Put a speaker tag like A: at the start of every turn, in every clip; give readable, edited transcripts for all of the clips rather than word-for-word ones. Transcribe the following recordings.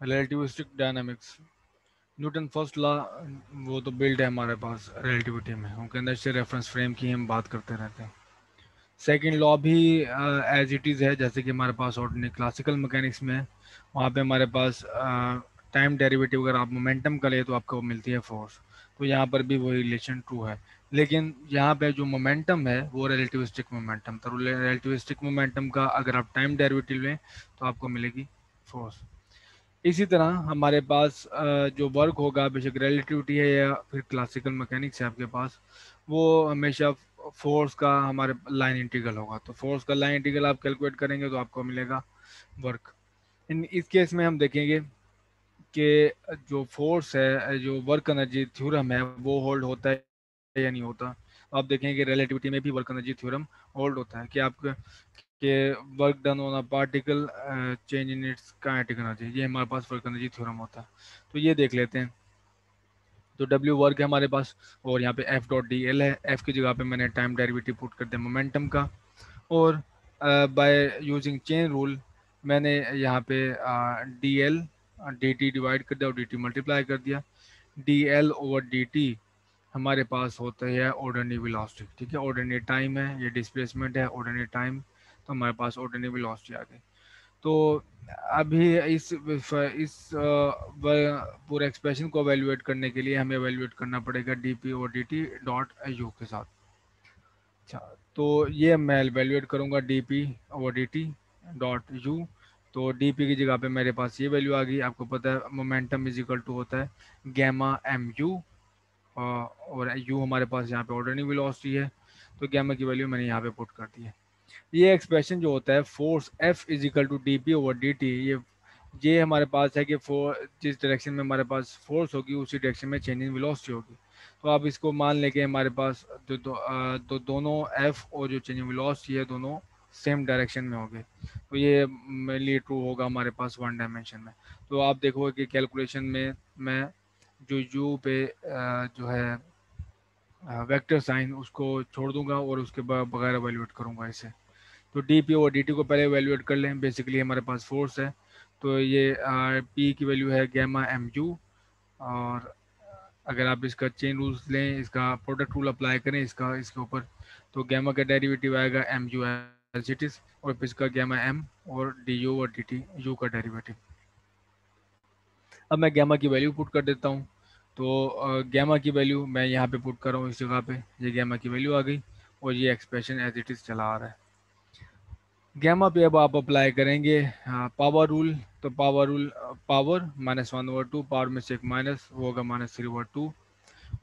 A: Relativistic dynamics, Newton first law, वो तो build है हमारे पास रिलेटिविटी में, उनके अंदर से रेफरेंस फ्रेम की हम बात करते रहते हैं। सेकंड लॉ भी एज इट इज़ है जैसे कि हमारे पास ऑर्डिनरी क्लासिकल मैकेनिक्स में है। वहाँ पे हमारे पास टाइम डेरिवेटिव अगर आप मोमेंटम का ले तो आपको मिलती है फोर्स। तो यहाँ पर भी वही रिलेशन ट्रू है, लेकिन यहाँ पे जो मोमेंटम है वो रिलेटिविस्टिक मोमेंटम, तो रिलेटिविस्टिक मोमेंटम का अगर आप टाइम डेरिवेटिव लें तो आपको मिलेगी फोर्स। इसी तरह हमारे पास जो वर्क होगा, बेशक रिलेटिविटी है या फिर क्लासिकल मैकेनिक्स है आपके पास, वो हमेशा फोर्स का हमारे लाइन इंटीग्रल होगा। तो फोर्स का लाइन इंटीग्रल आप कैलकुलेट करेंगे तो आपको मिलेगा वर्क। इन इस केस में हम देखेंगे कि जो फोर्स है, जो वर्क एनर्जी थ्योरम है वो होल्ड होता है या नहीं होता। आप देखेंगे कि रिलेटिविटी में भी वर्क एनर्जी थ्योरम होल्ड होता है कि आपके कि work done on a particle change in its kinetic energy, ये हमारे पास वर्क एनर्जी थ्योरम होता है। तो ये देख लेते हैं। तो डब्ल्यू वर्क है हमारे पास, और यहाँ पे एफ डॉट डी एल है, एफ की जगह पे मैंने टाइम डेरिवेटिव पुट कर दिया मोमेंटम का, और बाय यूजिंग चेन रूल मैंने यहाँ पे D L D T divide कर दिया और डी टी मल्टीप्लाई कर दिया। D L over D T हमारे पास होता है ऑर्डिनरी वेलोसिटी, ठीक है, ऑर्डिनरी टाइम है, ये डिस्प्लेसमेंट है ऑर्डिनरी टाइम, तो हमारे पास ऑर्डिनरी वेलोसिटी आ गई। तो अभी पूरे एक्सप्रेशन को एवेल्युएट करने के लिए हमें एवेल्युएट करना पड़ेगा डी पी और डी टी डॉट यू के साथ। अच्छा, तो ये मैं एवेल्युएट करूँगा डी पी और डी टी डॉट यू। तो डी पी की जगह पे मेरे पास ये वैल्यू आ गई, आपको पता है मोमेंटम इज इक्वल टू होता है गैमा एम यू, और यू हमारे पास यहाँ पे ऑर्डिनरी वेलोसिटी है, तो गैमा की वैल्यू मैंने यहाँ पे पुट कर दी है। ये एक्सप्रेशन जो होता है force F is equal to D P over D T, ये हमारे पास है कि जिस डायरेक्शन में हमारे पास फोर्स होगी उसी डायरेक्शन में चेंज इन वेलोसिटी होगी। तो आप इसको मान लेके हमारे पास दोनों एफ और जो चेंज इन वेलोसिटी है दोनों सेम डायरेक्शन में होंगे। तो ये मेनली ट्रू होगा हमारे पास वन डायमेंशन में। तो आप देखोगे कि कैलकुलेशन में मैं जो यू पे जो है वेक्टर साइन उसको छोड़ दूंगा और उसके बगैर एवेल्यूएट करूंगा इसे। तो डी पी और डी टी को पहले एवेल्यूएट कर लें, बेसिकली हमारे पास फोर्स है, तो ये पी की वैल्यू है गैमा एम यू, और अगर आप इसका चेन रूल्स लें, इसका प्रोडक्ट रूल अप्लाई करें इसका इसके ऊपर, तो गैमा का डेरिवेटिव आएगा M U as it is, और फिर इसका गैमा एम और डी यू और डी टी यू का डेरिवेटिव। अब मैं गैमा की वैल्यू पुट कर देता हूँ। तो गैमा की वैल्यू मैं यहाँ पे पुट कर रहा हूँ इस जगह पे, ये गैमा की वैल्यू आ गई और ये एक्सप्रेशन एज इट इज़ चला आ रहा है। गैमा पे अब आप अप्लाई करेंगे पावर रूल। तो power rule, power minus one over two, power में से एक माइनस वो होगा माइनस थ्री ओवर टू,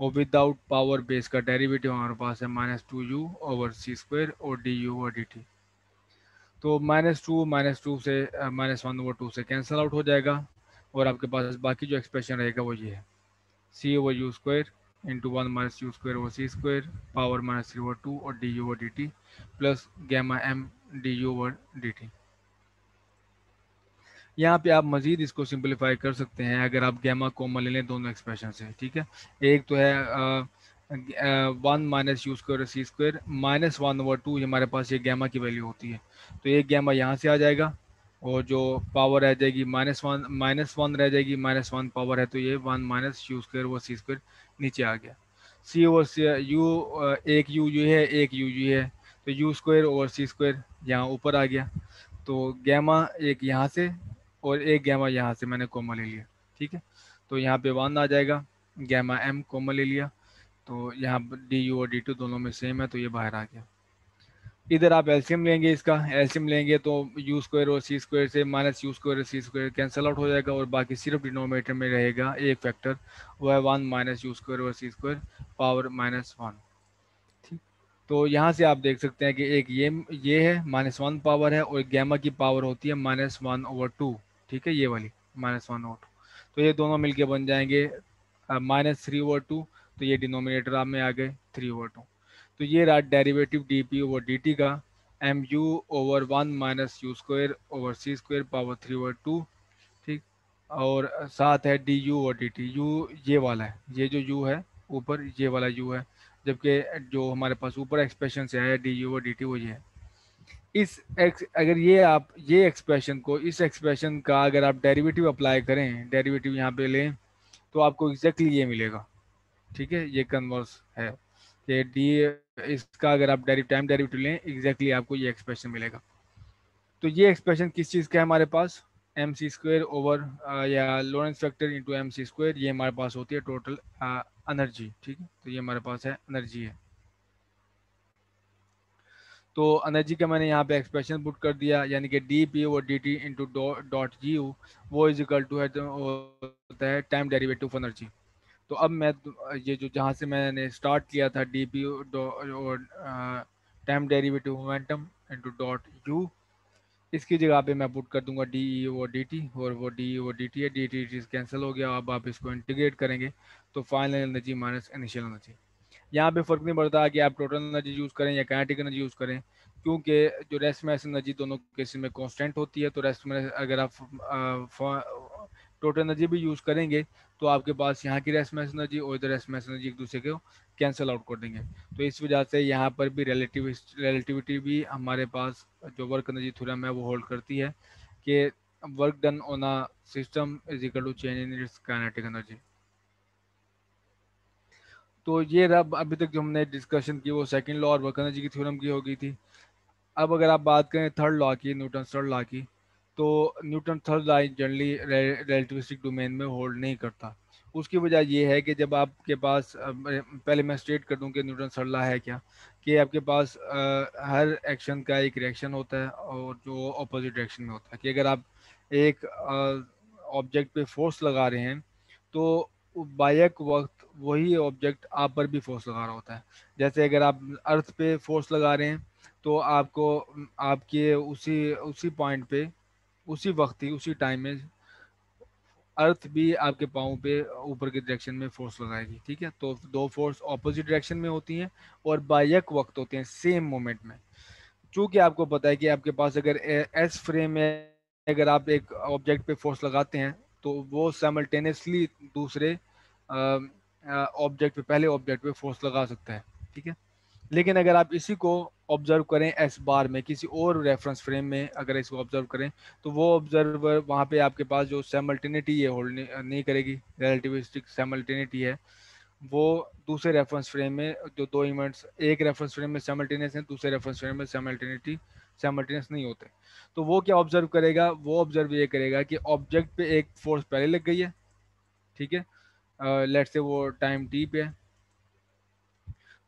A: और विदाउट पावर बेस का डेरिवेटिव हमारे पास है माइनस टू यू ओवर सी स्क्वायर और D u over D T. तो माइनस टू से माइनस वन ओवर टू से कैंसिल आउट हो जाएगा, और आपके पास बाकी जो एक्सप्रेशन रहेगा वो ये है c over u square into one minus you square over C square power minus three over two और D u over D t plus gamma m d u over D t. यहाँ पे आप मजीद इसको simplify कर सकते हैं अगर आप गैमा कॉमन ले लें दोनों एक्सप्रेशन से, ठीक है। एक तो है one minus you square C square minus one over two, हमारे पास ये गैमा की वैल्यू होती है, तो ये गैमा यहाँ से आ जाएगा, और जो पावर रह जाएगी माइनस वन रह जाएगी, माइनस वन पावर है तो ये one minus you square over C square नीचे आ गया। सी ओवर सी यू, एक यू ये है एक यू ये है, तो यू स्क्वायर ओवर सी स्क्वायर यहाँ ऊपर आ गया। तो गैमा एक यहाँ से और एक गैमा यहाँ से मैंने कॉमन ले लिया, ठीक है। तो यहाँ पे वन आ जाएगा, गैमा एम कॉमन ले लिया, तो यहाँ डी यू और डी टू दोनों में सेम है तो ये बाहर आ गया। इधर आप एलसीएम लेंगे, इसका एलसीएम लेंगे तो यू स्क्वायर और सी स्क्वायर से माइनस यू स्क्वायर और सी स्क्वायर कैंसिल आउट हो जाएगा, और बाकी सिर्फ डिनोमिनेटर में रहेगा एक फैक्टर, वो है वन माइनस यू स्क्वायर और सी स्क्वायर पावर माइनस वन, ठीक। तो यहाँ से आप देख सकते हैं कि एक ये है माइनस वन पावर है, और गैमा की पावर होती है माइनस वन ओवर टू, ठीक है, ये वाली माइनस वन ओवर टू। तो ये दोनों मिलके बन जाएंगे माइनस थ्री ओवर टू, तो ये डिनोमिनेटर आप में आ गए थ्री ओवर टू। तो ये रहा derivative d P over D t का, m u over one minus you square over C square power three over two, ठीक। और साथ है डी यू और डी टी, यू ये वाला है, ये जो यू है ऊपर ये वाला यू है, जबकि जो हमारे पास ऊपर एक्सप्रेशन से आया डी यू और डी टी वो ये है। अगर ये एक्सप्रेशन को, इस एक्सप्रेशन का अगर आप डेरिवेटिव अप्लाई करें, डेरिवेटिव यहाँ पे लें, तो आपको एग्जैक्टली ये मिलेगा। ठीक है, ये कन्वर्स है कि डी, इसका अगर आप टाइम डेरिवेटिव लें, एग्जैक्टली आपको ये एक्सप्रेशन मिलेगा। तो ये एक्सप्रेशन किस चीज़ का है हमारे पास, एम सी स्क्वेयर ओवर या Lorentz factor into M C square, ये हमारे पास होती है टोटल एनर्जी। ठीक है, तो ये हमारे पास है एनर्जी है। तो एनर्जी का मैंने यहाँ पे एक्सप्रेशन पुट कर दिया, यानी कि D P over D t into dot G you, वो इज इक्वल टू है, तो होता है टाइम डेरिवेटिव ऑफ एनर्जी। तो अब मैं ये जो जहाँ से मैंने स्टार्ट किया था, डी पी और time derivative momentum into dot U, इसकी जगह पे मैं पुट कर दूंगा D E O D T, और वो D E O D T है, डी टी कैंसिल हो गया। अब आप इसको इंटीग्रेट करेंगे तो final energy minus initial energy. यहाँ पे फ़र्क नहीं पड़ता कि आप टोटल एनर्जी यूज़ करें या काइनेटिक एनर्जी यूज़ करें, क्योंकि जो रेस्ट मास एनर्जी दोनों केसेस में कांस्टेंट होती है। तो रेस्ट में अगर आप टोटल एनर्जी भी यूज़ करेंगे तो आपके पास यहाँ की रेस्ट मास एनर्जी और इधर रेस्ट मास एनर्जी एक दूसरे को कैंसिल आउट कर देंगे। तो इस वजह से यहाँ पर भी रिलेटिविटी भी हमारे पास जो वर्क एनर्जी थ्योरम है वो होल्ड करती है कि work done on a system is equal to change in its kinetic energy. तो ये रब अभी तक जो हमने डिस्कशन की वो सेकंड लॉ और वर्क एनर्जी की थ्योरम की हो गई थी। अब अगर आप बात करें थर्ड लॉ की, न्यूटन थर्ड लॉ की, तो Newton third law generally relativistic domain में होल्ड नहीं करता। उसकी वजह ये है कि जब आपके पास पहले मैं स्टेट कर दूं कि न्यूटन थर्ड लॉ है क्या, कि आपके पास हर एक्शन का एक रिएक्शन होता है और जो अपोजिट डायरेक्शन में होता है। कि अगर आप एक ऑब्जेक्ट पे फोर्स लगा रहे हैं तो बायक वक्त वही ऑब्जेक्ट आप पर भी फोर्स लगा रहा होता है। जैसे अगर आप अर्थ पे फोर्स लगा रहे हैं तो आपको आपके उसी उसी पॉइंट पे, उसी वक्त ही, उसी टाइम में अर्थ भी आपके पाँव पे ऊपर की डायरेक्शन में फोर्स लगाएगी। ठीक है, तो दो फोर्स ऑपोजिट डायरेक्शन में होती हैं और बायक वक्त होते हैं सेम मोमेंट में। चूंकि आपको पता है कि आपके पास अगर एस फ्रेम में अगर आप एक ऑब्जेक्ट पे फोर्स लगाते हैं तो वो साइमल्टेनियसली दूसरे ऑब्जेक्ट पे, पहले ऑब्जेक्ट पे फोर्स लगा सकता है। ठीक है, लेकिन अगर आप इसी को ऑब्जर्व करें एस बार में, किसी और रेफरेंस फ्रेम में अगर इसको ऑब्जर्व करें, तो वो ऑब्जर्वर वहाँ पे आपके पास जो सैमल्टेनिटी है होल्ड नहीं करेगी, रिलेटिविस्टिक सैमल्टेनिटी है, वो दूसरे रेफरेंस फ्रेम में जो दो इवेंट्स एक रेफरेंस फ्रेम में सैमल्टेनियस हैं, दूसरे रेफरेंस फ्रेम में सैमल्टेनियस नहीं होते। तो वो क्या ऑब्जर्व करेगा, वो ऑब्जर्व ये करेगा कि ऑब्जेक्ट पे एक फोर्स पहले लग गई है। ठीक है, लेट्स से वो टाइम टी पे है,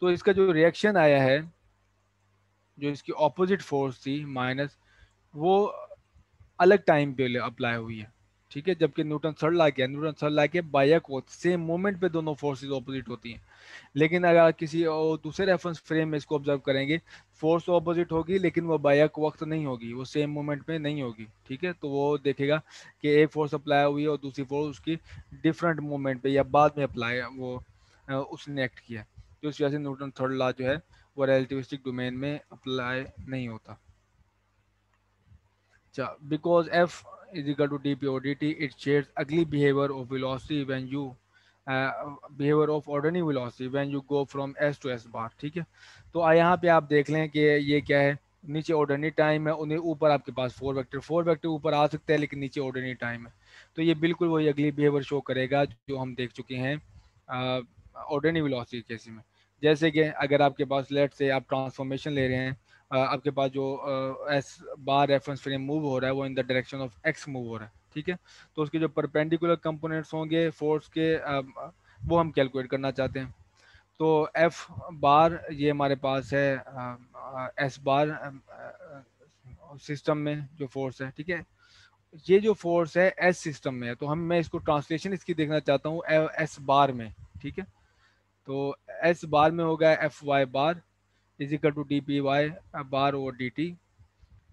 A: तो इसका जो रिएक्शन आया है, जो इसकी ऑपोजिट फोर्स थी माइनस, वो अलग टाइम पे अप्लाई हुई है। ठीक है, जबकि न्यूटन थर्ड लॉ क्या है, न्यूटन थर्ड लॉ के बायक होती सेम मोमेंट पे दोनों फोर्सेस ऑपोजिट होती हैं। लेकिन अगर किसी और दूसरे रेफरेंस फ्रेम में इसको ऑब्जर्व करेंगे, फोर्स ऑपोजिट होगी लेकिन वो बायक वक्त नहीं होगी, वो सेम मोमेंट पे नहीं होगी। ठीक है, तो वो देखेगा कि एक फोर्स अप्लाई हुई है और दूसरी फोर्स उसकी डिफरेंट मोमेंट पे या बाद में अप्लाई वो उसने एक्ट किया। तो इस वजह से न्यूटन थर्ड लॉ जो है वो रिलेटिविस्टिक डोमेन में अप्लाई नहीं होता। Because f is equal to dp over dt, it shares ugly behavior of velocity when you behavior of ordinary velocity when you go from s to s bar। ठीक है, तो यहाँ पे आप देख लें कि ये क्या है, नीचे ऑर्डिनरी टाइम है, उन्हें ऊपर आपके पास फोर वेक्टर ऊपर आ सकते हैं लेकिन नीचे ऑर्डिनरी टाइम है। तो ये बिल्कुल वही अगली बिहेवियर शो करेगा जो हम देख चुके हैं ऑर्डिनरी वेलोसिटी केस में। जैसे कि अगर आपके पास लेट से आप ट्रांसफॉर्मेशन ले रहे हैं, आपके पास जो S bar reference frame move हो रहा है वो इन the direction of x move हो रहा है। ठीक है, तो उसके जो परपेंडिकुलर कंपोनेंट्स होंगे फोर्स के वो हम कैलकुलेट करना चाहते हैं। तो एफ बार ये हमारे पास है एस बार सिस्टम में जो फोर्स है। ठीक है, ये जो फोर्स है एस सिस्टम में है, तो हम मैं इसको ट्रांसलेशन इसकी देखना चाहता हूँ एस बार में। ठीक है, तो एस बार में होगा F Y bar is equal to D P Y bar over D T.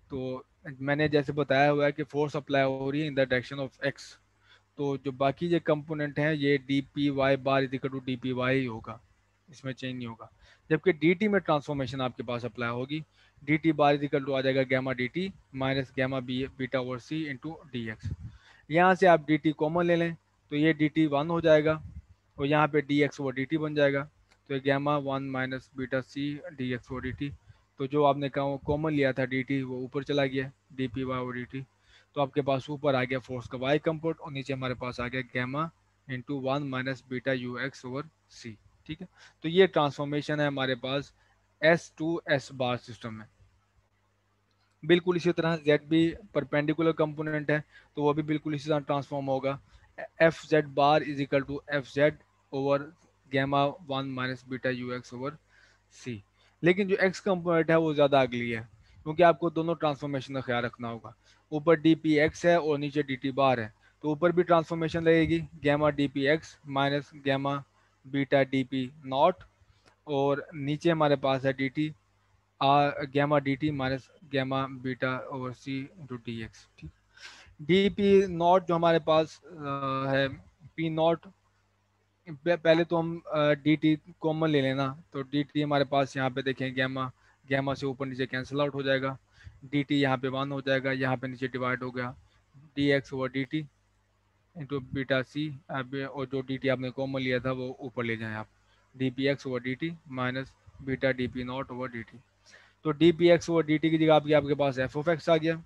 A: तो मैंने जैसे बताया हुआ है कि फोर्स अप्लाई हो रही है in the direction of X, तो जो बाकी ये कंपोनेंट हैं ये D P Y bar is equal to D P Y ही होगा, इसमें चेंज नहीं होगा। जबकि डी टी में ट्रांसफॉर्मेशन आपके पास अप्लाई होगी, d t bar is equal to आ जाएगा gamma d t minus gamma b beta over c into d x. यहाँ से आप डी टी कॉमन ले लें तो ये डी टी वन हो जाएगा और यहाँ पे D x over D T बन जाएगा। तो ये gamma one minus beta C D x over D T, तो जो आपने कॉमन लिया था डी टी वो ऊपर चला गया, D P Y D T. तो आपके पास ऊपर आ गया फोर्स का वाई कंपोनेंट और नीचे हमारे पास आ गया gamma into one minus beta u x over c. ठीक है, तो ये ट्रांसफॉर्मेशन है हमारे पास s to s bar system में। बिल्कुल इसी तरह जेड भी परपेंडिकुलर कंपोनेंट है, तो वो भी बिल्कुल इसी तरह ट्रांसफॉर्म होगा। F z bar is equal to f z over gamma one minus beta u x over c. लेकिन जो एक्स कंपोनेंट है वो ज़्यादा अगली है, क्योंकि आपको दोनों ट्रांसफॉर्मेशन का ख्याल रखना होगा। ऊपर डी पी एक्स है और नीचे डी टी बार है, तो ऊपर भी ट्रांसफॉर्मेशन लगेगी gamma d p x minus gamma beta d p naught, और नीचे हमारे पास है D t gamma d t minus gamma beta over c into d x. ठीक, डी पी नॉट जो हमारे पास है पी नॉट, पहले तो हम डी टी कॉमन ले लेना, तो डी टी हमारे पास यहाँ पे देखें गैमा, गैमा से ऊपर नीचे कैंसिल आउट हो जाएगा, डी टी यहाँ पे वन हो जाएगा, यहाँ पे नीचे डिवाइड हो गया d x over D t into beta c. और जो डी टी आपने कॉमन लिया था वो ऊपर ले जाएं आप, d p x over D t minus beta d p naught over D T. तो d p x over D t की जगह आपके पास एफ ऑफ एक्स आ गया।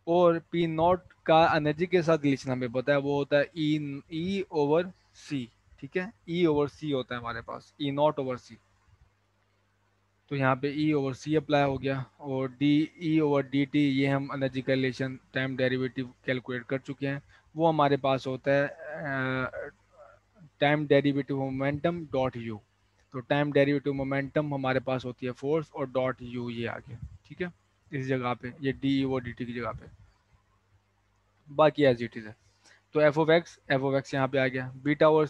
A: और पी नॉट का एनर्जी के साथ रिलेशन हमें पता है, वो होता है ई ओवर सी। ठीक है, ई ओवर सी होता है हमारे पास, ई नॉट ओवर सी। तो यहाँ पे ई ओवर सी अप्लाई हो गया, और D e over D T ये हम एनर्जी का रिलेशन टाइम डेरिवेटिव कैलकुलेट कर चुके हैं। वो हमारे पास होता है time derivative momentum dot U. तो टाइम डेरिवेटिव मोमेंटम हमारे पास होती है फोर्स, और डॉट यू ये आ गया। ठीक है, इस जगह पे ये डी ओवर डी टी की जगह पे, बाकी एज इट इज़ है। तो एफ ऑफ एक्स यहाँ पे आ गया, बीटा ओवर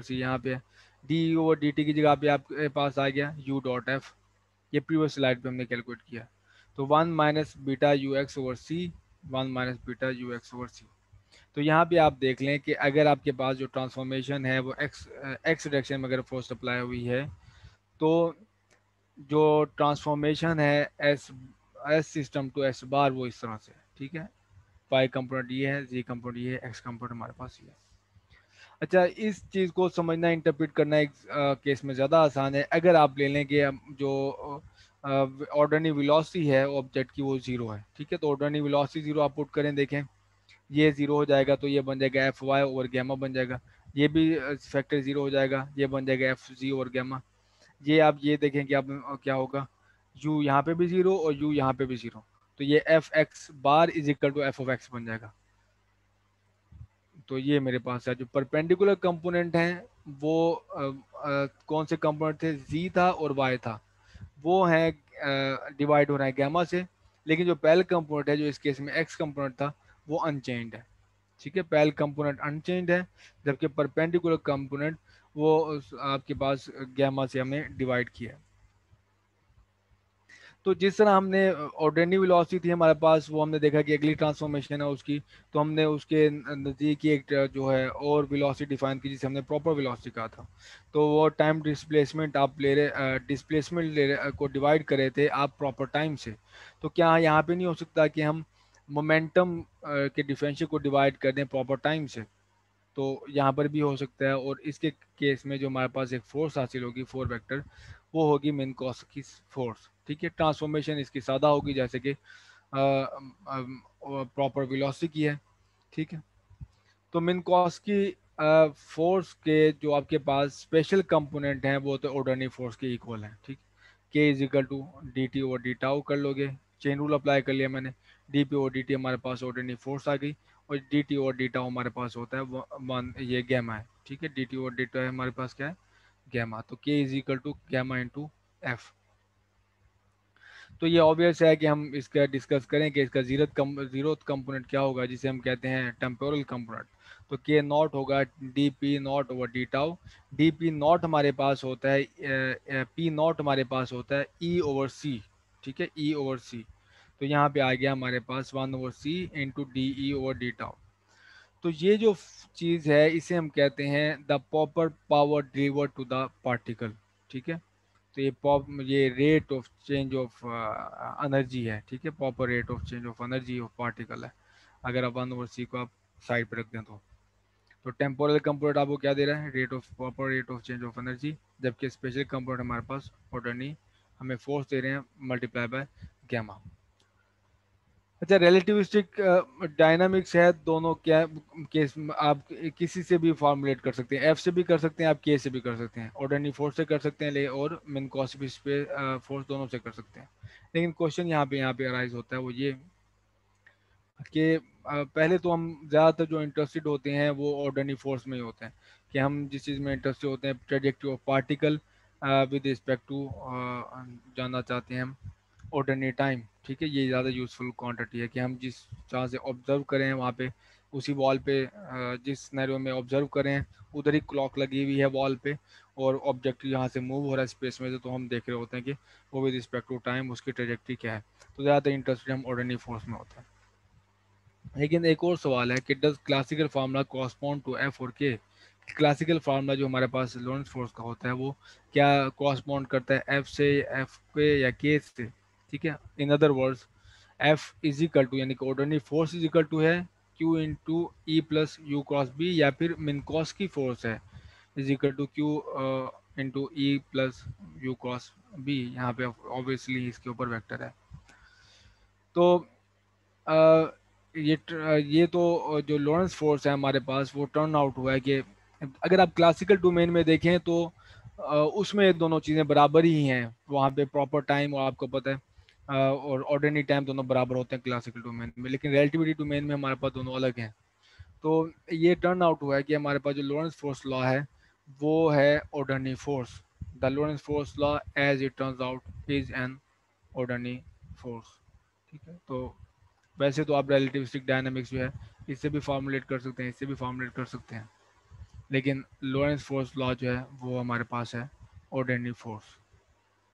A: सी यहाँ पे है, डी ओवर डी टी की जगह पे आपके पास आ गया यू डॉट एफ। ये प्रीवियस स्लाइड पे हमने कैलकुलेट किया। तो one minus beta u x over c, one minus beta u x over c. तो यहाँ पे आप देख लें कि अगर आपके पास जो ट्रांसफॉर्मेशन है वो एक्स एक्स डायरेक्शन में अगर फोर्स अप्लाई हुई है, तो जो ट्रांसफॉर्मेशन है s s system to s bar वो इस तरह से है। ठीक है, पाई कंपोनेंट ये है, जी कंपोनेंट ये है, एक्स कंपोनेंट हमारे पास ये है। अच्छा, इस चीज़ को समझना इंटरप्रेट करना एक केस में ज़्यादा आसान है। अगर आप ले लें कि जो ऑर्डिनरी वेलोसिटी है ऑब्जेक्ट की वो जीरो है। ठीक है, तो ऑर्डिनरी वेलोसिटी जीरो आप पुट करें, देखें ये जीरो हो जाएगा, तो ये बन जाएगा एफ वाई ओवर गैमा बन जाएगा। ये भी फैक्टर जीरो हो जाएगा, ये बन जाएगा एफ जी ओवर गैमा। ये आप ये देखें कि आप क्या होगा, यू यहाँ पे भी जीरो और यू यहाँ पे भी जीरो, तो ये F X bar is equal to F of X बन जाएगा। तो ये मेरे पास है जो परपेंडिकुलर कंपोनेंट हैं वो कौन से कंपोनेंट थे, जी था और वाई था, वो है डिवाइड हो रहा है गैमा से। लेकिन जो पहल कंपोनेंट है जो इस केस में एक्स कंपोनेंट था वो अनचेंज्ड है। ठीक है, पहल कंपोनेंट अनचेंज्ड है, जबकि परपेंडिकुलर कंपोनेंट वो आपके पास गैमा से हमने डिवाइड किया है। तो जिस तरह हमने ऑर्डिनरी वेलोसिटी थी हमारे पास, वो हमने देखा कि अगली ट्रांसफॉर्मेशन है उसकी, तो हमने उसके नज़दीक ही एक जो है और वेलोसिटी डिफाइन की जिसे हमने प्रॉपर वेलोसिटी कहा था। तो वो टाइम डिस्प्लेसमेंट आप ले रहे डिस्प्लेसमेंट ले रहे को डिवाइड कर रहे थे आप प्रॉपर टाइम से। तो क्या यहाँ पे नहीं हो सकता कि हम मोमेंटम के डिफरेंशियल को डिवाइड कर दें प्रॉपर टाइम से? तो यहाँ पर भी हो सकता है, और इसके केस में जो हमारे पास एक फोर्स हासिल होगी फोर वेक्टर, वो होगी मिनकॉस की फोर्स। ठीक है, ट्रांसफॉर्मेशन इसकी सादा होगी जैसे कि प्रॉपर वेलोसिटी की है। ठीक है, तो मिनकॉस की फोर्स के जो आपके पास स्पेशल कंपोनेंट हैं वो तो ऑर्डिनरी फोर्स के इक्वल हैं। ठीक, K is equal to D T over D tau कर लोगे, चेन रूल अप्लाई कर लिया मैंने, D P over D T हमारे पास ऑर्डिनरी फोर्स आ गई, और D T over D tau हमारे पास होता है वन, ये गैमा है। ठीक है, D T over D tau हमारे पास क्या है, गैमा। तो K is equal to gamma into F. तो ये ऑब्वियस है कि हम इसका डिस्कस करें कि इसका जीरोथ कंपोनेंट क्या होगा, जिसे हम कहते हैं टेम्पोरल कंपोनेंट। तो के नॉट होगा D p naught over D tau. D p not हमारे पास होता है पी नॉट हमारे पास होता है ई ओवर सी। ठीक है, ई ओवर सी। तो यहाँ पे आ गया हमारे पास one over c into d e over D tau. तो ये जो चीज़ है इसे हम कहते हैं the proper power deliver to the particle. ठीक है, तो ये rate of change of energy है। ठीक है, proper rate of change of energy of particle है, अगर आप वन ओवर सी को आप साइड पर रख दें तो टेम्पोरल कंपोनेंट आपको क्या दे रहा है, rate of proper rate of change of energy, जबकि स्पेशल कंपोनेंट हमारे पास ऑर्डिनरी हमें फोर्स दे रहे हैं मल्टीप्लाई बाय गैमा। अच्छा, रिलेटिविस्टिक डायनामिक्स है दोनों क्या केस में आप किसी से भी फॉर्मुलेट कर सकते हैं, एफ से भी कर सकते हैं, आप के से भी कर सकते हैं, ऑर्डिनरी फोर्स से कर सकते हैं ले और मिनकॉस पे फोर्स दोनों से कर सकते हैं। लेकिन क्वेश्चन यहाँ पे अराइज होता है वो ये कि पहले तो हम ज़्यादातर जो इंटरेस्टेड होते हैं वो ऑर्डिनरी फोर्स में ही होते हैं, कि हम जिस चीज़ में इंटरेस्टेड होते हैं trajectory of particle with respect to जानना चाहते हैं हम ऑर्डिनरी टाइम। ठीक है, ये ज़्यादा यूज़फुल क्वांटिटी है कि हम जिस जहाँ से ऑब्जर्व करें वहाँ पे उसी वॉल पे जिस सिनेरियो में ऑब्जर्व करें उधर ही क्लॉक लगी हुई है वॉल पे, और ऑब्जेक्ट यहाँ से मूव हो रहा है स्पेस में से, तो हम देख रहे होते हैं कि वो विद रिस्पेक्ट टू टाइम उसकी ट्रेजेक्टरी क्या है। तो ज़्यादातर इंटरेस्टेड हम ऑर्डिनरी फोर्स में होते हैं। लेकिन एक और सवाल है कि does classical formula correspond to F और के। क्लासिकल फार्मूला जो हमारे पास लॉरेंस फोर्स का होता है वो क्या कॉरस्पॉन्ड करता है एफ से, एफ के या के से। ठीक है, in other words f is equal to यानी कि ordinary force is equal to है q into e plus u cross b, या फिर मिनकॉस की फोर्स है is equal to q into e plus u cross b. यहाँ पे obviously इसके ऊपर वेक्टर है। तो अ, ये तो जो लॉरेंस फोर्स है हमारे पास वो टर्न आउट हुआ है कि अगर आप क्लासिकल डोमेन में देखें तो उसमें ये दोनों चीज़ें बराबर ही हैं, वहाँ पे प्रॉपर टाइम और आपको पता है और ऑर्डिनरी टाइम दोनों बराबर होते हैं क्लासिकल डोमेन में, लेकिन रिलेटिविटी डोमेन में हमारे पास दोनों अलग हैं। तो ये टर्न आउट हुआ है कि हमारे पास जो लॉरेंस फोर्स लॉ है वो है ordinary force. The Lorentz force law as it turns out is an ordinary force. ठीक है, तो वैसे तो आप रिलेटिविस्टिक डायनामिक्स जो है इससे भी फॉर्मुलेट कर सकते हैं, इससे भी फॉर्मुलेट कर सकते हैं, लेकिन लॉरेंस फोर्स लॉ जो है वो हमारे पास है ऑर्डिनरी फोर्स।